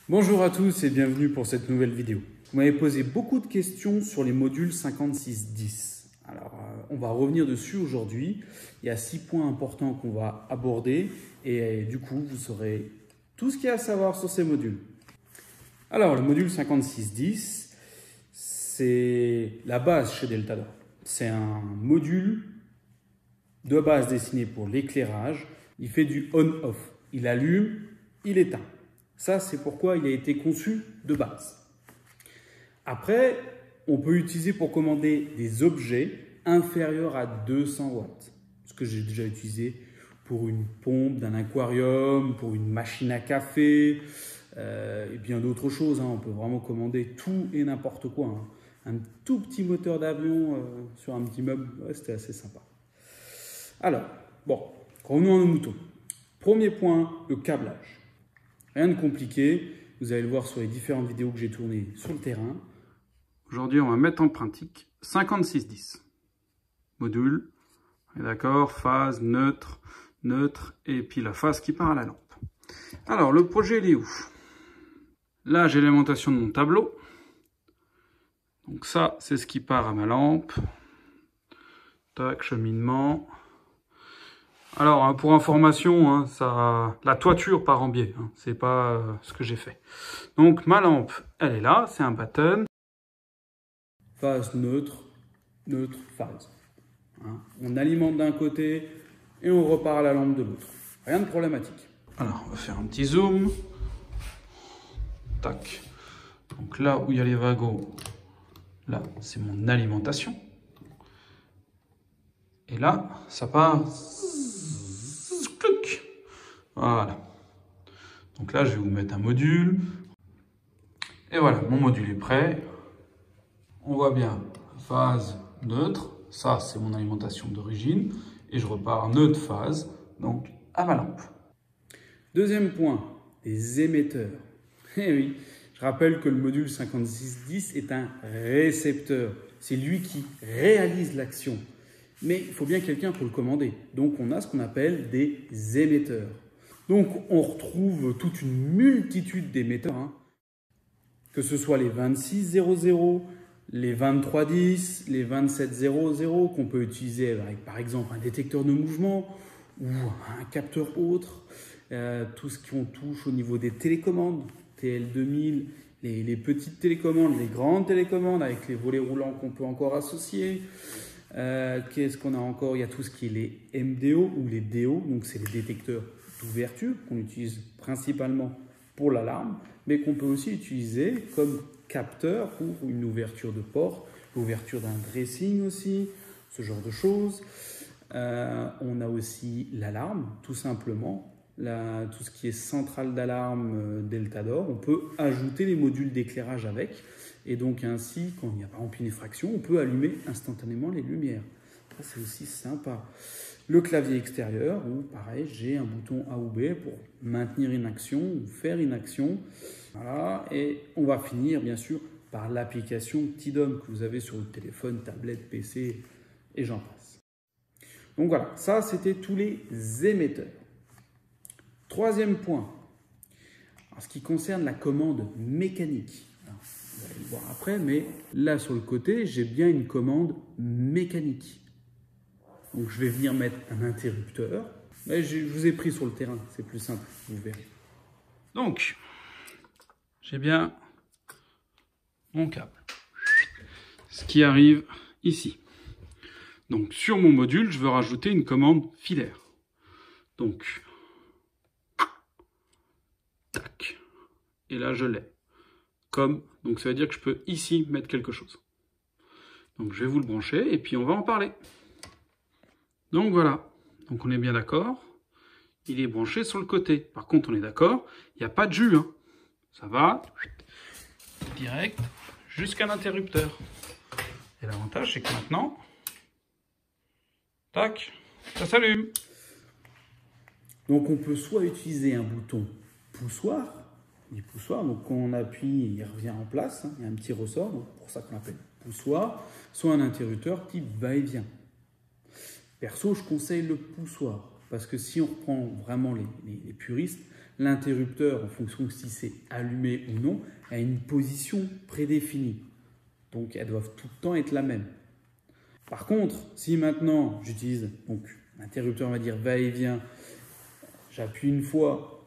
Bonjour à tous et bienvenue pour cette nouvelle vidéo. Vous m'avez posé beaucoup de questions sur les modules 5610. Alors, on va revenir dessus aujourd'hui. Il y a 6 points importants qu'on va aborder et du coup, vous saurez tout ce qu'il y a à savoir sur ces modules. Alors, le module 5610, c'est la base chez Deltador. C'est un module de base destiné pour l'éclairage. Il fait du on-off. Il allume, il éteint. Ça, c'est pourquoi il a été conçu de base. Après, on peut l'utiliser pour commander des objets inférieurs à 200 watts. Ce que j'ai déjà utilisé pour une pompe d'un aquarium, pour une machine à café, et bien d'autres choses. On peut vraiment commander tout et n'importe quoi. Un tout petit moteur d'avion sur un petit meuble, c'était assez sympa. Alors, bon, revenons à nos moutons. Premier point, le câblage. Rien de compliqué, vous allez le voir sur les différentes vidéos que j'ai tournées sur le terrain. Aujourd'hui, on va mettre en pratique 5610. Module, d'accord, phase, neutre, et puis la phase qui part à la lampe. Alors, le projet, il est où? Là, j'ai l'alimentation de mon tableau. Donc ça, c'est ce qui part à ma lampe. Tac, cheminement. Alors, pour information, la toiture part en biais. C'est pas ce que j'ai fait. Donc, ma lampe, elle est là. C'est un button. Phase neutre, neutre, phase. On alimente d'un côté et on repart à la lampe de l'autre. Rien de problématique. Alors, on va faire un petit zoom. Tac. Donc là où il y a les wagons, là, c'est mon alimentation. Et là, ça part... Voilà. Donc là, je vais vous mettre un module. Et voilà, mon module est prêt. On voit bien, phase neutre. Ça, c'est mon alimentation d'origine. Et je repars neutre phase, donc à ma lampe. Deuxième point, les émetteurs. Eh oui, je rappelle que le module 5610 est un récepteur. C'est lui qui réalise l'action. Mais il faut bien quelqu'un pour le commander. Donc, on a ce qu'on appelle des émetteurs. Donc, on retrouve toute une multitude d'émetteurs, que ce soit les 2600, les 2310, les 2700, qu'on peut utiliser avec, par exemple, un détecteur de mouvement ou un capteur autre. Tout ce qu'on touche au niveau des télécommandes, TL2000, les petites télécommandes, les grandes télécommandes avec les volets roulants qu'on peut encore associer. Qu'est-ce qu'on a encore? Il y a tout ce qui est les MDO ou les DO, donc c'est les détecteurs d'ouverture qu'on utilise principalement pour l'alarme, mais qu'on peut aussi utiliser comme capteur pour une ouverture de porte, l'ouverture d'un dressing aussi, ce genre de choses. On a aussi l'alarme, tout simplement. Tout ce qui est centrale d'alarme Deltador, on peut ajouter les modules d'éclairage avec. Et donc ainsi, quand il y a par exemple une effraction, on peut allumer instantanément les lumières. Ça, c'est aussi sympa. Le clavier extérieur, où pareil, j'ai un bouton A ou B pour maintenir une action ou faire une action. Voilà. Et on va finir bien sûr par l'application Tidom que vous avez sur le téléphone, tablette, PC et j'en passe. Donc voilà, ça c'était tous les émetteurs. Troisième point, en ce qui concerne la commande mécanique. Alors, vous allez le voir après, mais là sur le côté, j'ai bien une commande mécanique. Donc je vais venir mettre un interrupteur. Mais je vous ai pris sur le terrain, c'est plus simple, vous verrez. Donc, j'ai bien mon câble. Ce qui arrive ici. Donc sur mon module, je veux rajouter une commande filaire. Donc, tac. Et là, je l'ai. Comme, donc ça veut dire que je peux ici mettre quelque chose. Donc je vais vous le brancher et puis on va en parler. Donc voilà, donc on est bien d'accord, il est branché sur le côté. Par contre, on est d'accord, il n'y a pas de jus. Ça va direct jusqu'à l'interrupteur. Et l'avantage, c'est que maintenant, tac, ça s'allume. Donc on peut soit utiliser un bouton poussoir, donc quand on appuie, il revient en place, il y a un petit ressort, donc pour ça qu'on appelle poussoir, soit un interrupteur type va-et-vient. Perso, je conseille le poussoir, parce que si on reprend vraiment les puristes, L'interrupteur, en fonction si c'est allumé ou non, a une position prédéfinie. Donc, elles doivent tout le temps être la même. Par contre, si maintenant j'utilise, donc l'interrupteur va dire va-et-vient, j'appuie une fois,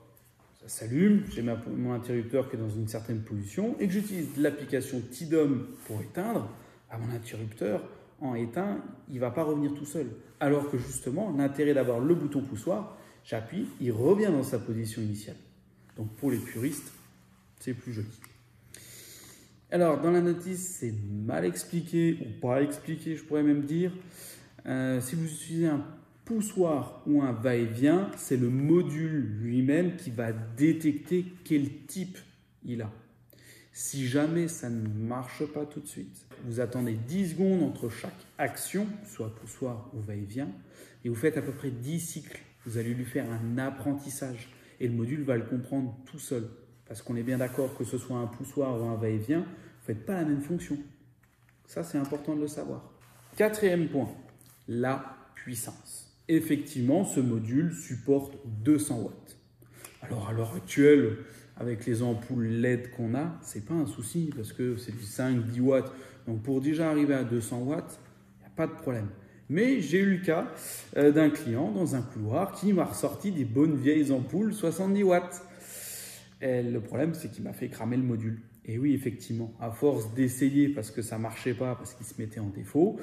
ça s'allume, j'ai mon interrupteur qui est dans une certaine position, et que j'utilise l'application TDOM pour éteindre, mon interrupteur, en éteint, il ne va pas revenir tout seul. Alors que justement, l'intérêt d'avoir le bouton poussoir, j'appuie, il revient dans sa position initiale. Donc pour les puristes, c'est plus joli. Alors dans la notice, c'est mal expliqué ou pas expliqué, je pourrais même dire. Si vous utilisez un poussoir ou un va-et-vient, c'est le module lui-même qui va détecter quel type il a. Si jamais ça ne marche pas tout de suite, vous attendez 10 secondes entre chaque action, soit poussoir ou va-et-vient, et vous faites à peu près 10 cycles. Vous allez lui faire un apprentissage et le module va le comprendre tout seul. Parce qu'on est bien d'accord que ce soit un poussoir ou un va-et-vient, vous ne faites pas la même fonction. Ça, c'est important de le savoir. Quatrième point, la puissance. Effectivement, ce module supporte 200 watts. Alors, à l'heure actuelle, avec les ampoules LED qu'on a, ce n'est pas un souci parce que c'est du 5-10 watts. Donc, pour déjà arriver à 200 watts, il n'y a pas de problème. Mais j'ai eu le cas d'un client dans un couloir qui m'a ressorti des bonnes vieilles ampoules 70 watts. Et le problème, c'est qu'il m'a fait cramer le module. Et oui, effectivement, à force d'essayer parce que ça ne marchait pas, parce qu'il se mettait en défaut,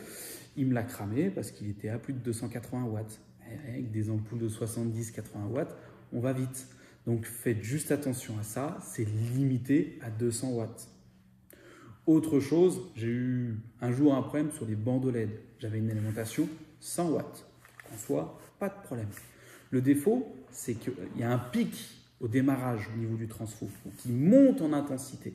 il me l'a cramé parce qu'il était à plus de 280 watts. Et avec des ampoules de 70-80 watts, on va vite. Donc faites juste attention à ça, c'est limité à 200 watts. Autre chose, j'ai eu un jour un problème sur les bandes LED. J'avais une alimentation 100 watts. En soi, pas de problème. Le défaut, c'est qu'il y a un pic au démarrage au niveau du transfo, qui monte en intensité.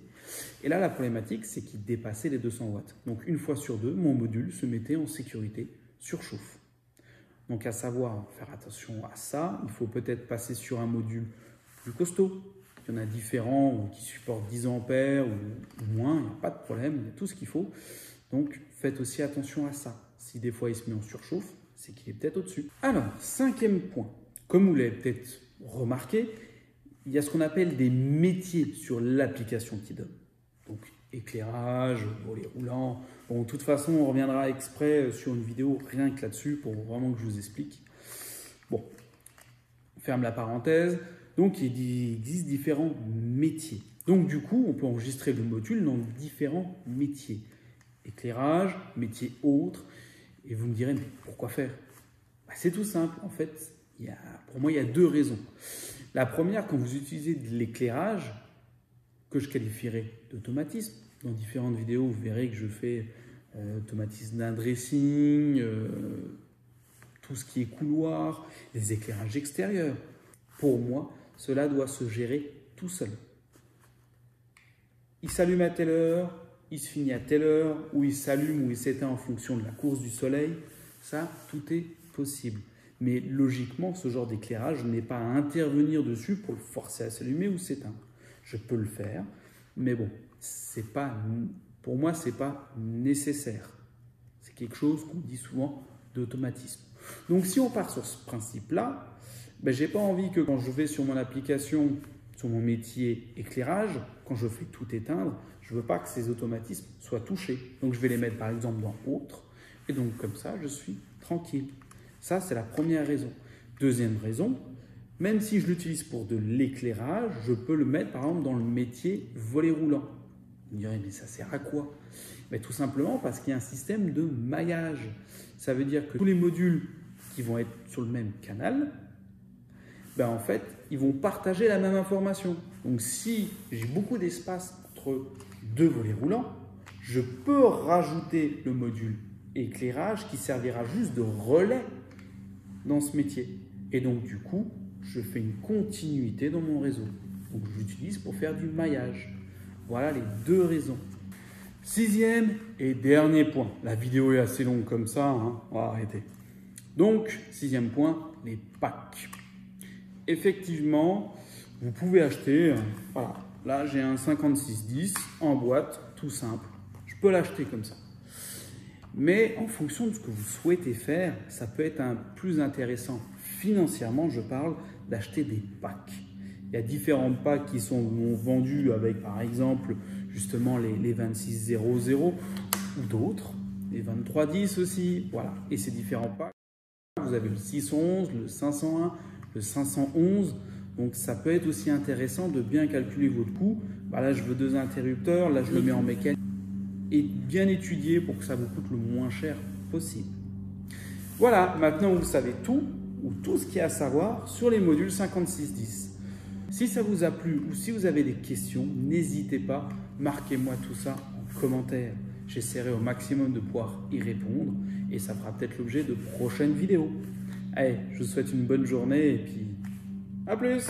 Et là, la problématique, c'est qu'il dépassait les 200 watts. Donc, une fois sur deux, mon module se mettait en sécurité, surchauffe. Donc, à savoir, faire attention à ça. Il faut peut-être passer sur un module plus costaud. Il y en a différents qui supportent 10 ampères ou moins, il n'y a pas de problème, il y a tout ce qu'il faut. Donc, faites aussi attention à ça. Si des fois il se met en surchauffe, c'est qu'il est peut-être au-dessus. Alors, cinquième point, comme vous l'avez peut-être remarqué, il y a ce qu'on appelle des métiers sur l'application TDOM. Donc, éclairage, volet roulant. Bon, de toute façon, on reviendra exprès sur une vidéo rien que là-dessus pour vraiment que je vous explique. Bon, on ferme la parenthèse. Donc, il existe différents métiers. Donc, du coup, on peut enregistrer le module dans différents métiers. Éclairage, métier autre. Et vous me direz, mais pourquoi faire? C'est tout simple. En fait, pour moi, il y a deux raisons. La première, quand vous utilisez de l'éclairage, que je qualifierais d'automatisme, dans différentes vidéos, vous verrez que je fais automatisme d'un dressing, tout ce qui est couloir, les éclairages extérieurs. Pour moi, cela doit se gérer tout seul. Il s'allume à telle heure, il se finit à telle heure, ou il s'allume ou il s'éteint en fonction de la course du soleil. Ça, tout est possible. Mais logiquement, ce genre d'éclairage, je n'ai pas à intervenir dessus pour le forcer à s'allumer ou s'éteindre. Je peux le faire, mais bon, pour moi, ce n'est pas nécessaire. C'est quelque chose qu'on dit souvent d'automatisme. Donc, si on part sur ce principe-là, je n'ai pas envie que quand je vais sur mon application, sur mon métier éclairage, quand je fais tout éteindre, je ne veux pas que ces automatismes soient touchés. Donc, je vais les mettre par exemple dans autre, et donc comme ça, je suis tranquille. Ça, c'est la première raison. Deuxième raison, même si je l'utilise pour de l'éclairage, je peux le mettre par exemple dans le métier volet roulant. Vous me direz, mais ça sert à quoi? Tout simplement parce qu'il y a un système de maillage. Ça veut dire que tous les modules qui vont être sur le même canal, en fait, ils vont partager la même information. Donc, si j'ai beaucoup d'espace entre deux volets roulants, je peux rajouter le module éclairage qui servira juste de relais dans ce métier. Et donc, du coup, je fais une continuité dans mon réseau. Donc, je l'utilise pour faire du maillage. Voilà les deux raisons. Sixième et dernier point. La vidéo est assez longue comme ça, hein. On va arrêter. Donc, sixième point, les packs. Effectivement, vous pouvez acheter, voilà, là j'ai un 5610 en boîte, tout simple. Je peux l'acheter comme ça. Mais en fonction de ce que vous souhaitez faire, ça peut être plus intéressant financièrement, je parle, d'acheter des packs. Il y a différents packs qui sont vendus avec, par exemple, justement les 2600 ou d'autres, les 2310 aussi. Voilà. Et ces différents packs, vous avez le 611, le 501, le 511. Donc ça peut être aussi intéressant de bien calculer votre coût. Bah là, je veux 2 interrupteurs, là, je le mets en mécanique. Et bien étudier pour que ça vous coûte le moins cher possible. Voilà, maintenant vous savez tout, ou tout ce qu'il y a à savoir sur les modules 5610. Si ça vous a plu ou si vous avez des questions, n'hésitez pas, marquez-moi tout ça en commentaire. J'essaierai au maximum de pouvoir y répondre et ça fera peut-être l'objet de prochaines vidéos. Allez, je vous souhaite une bonne journée et puis à plus!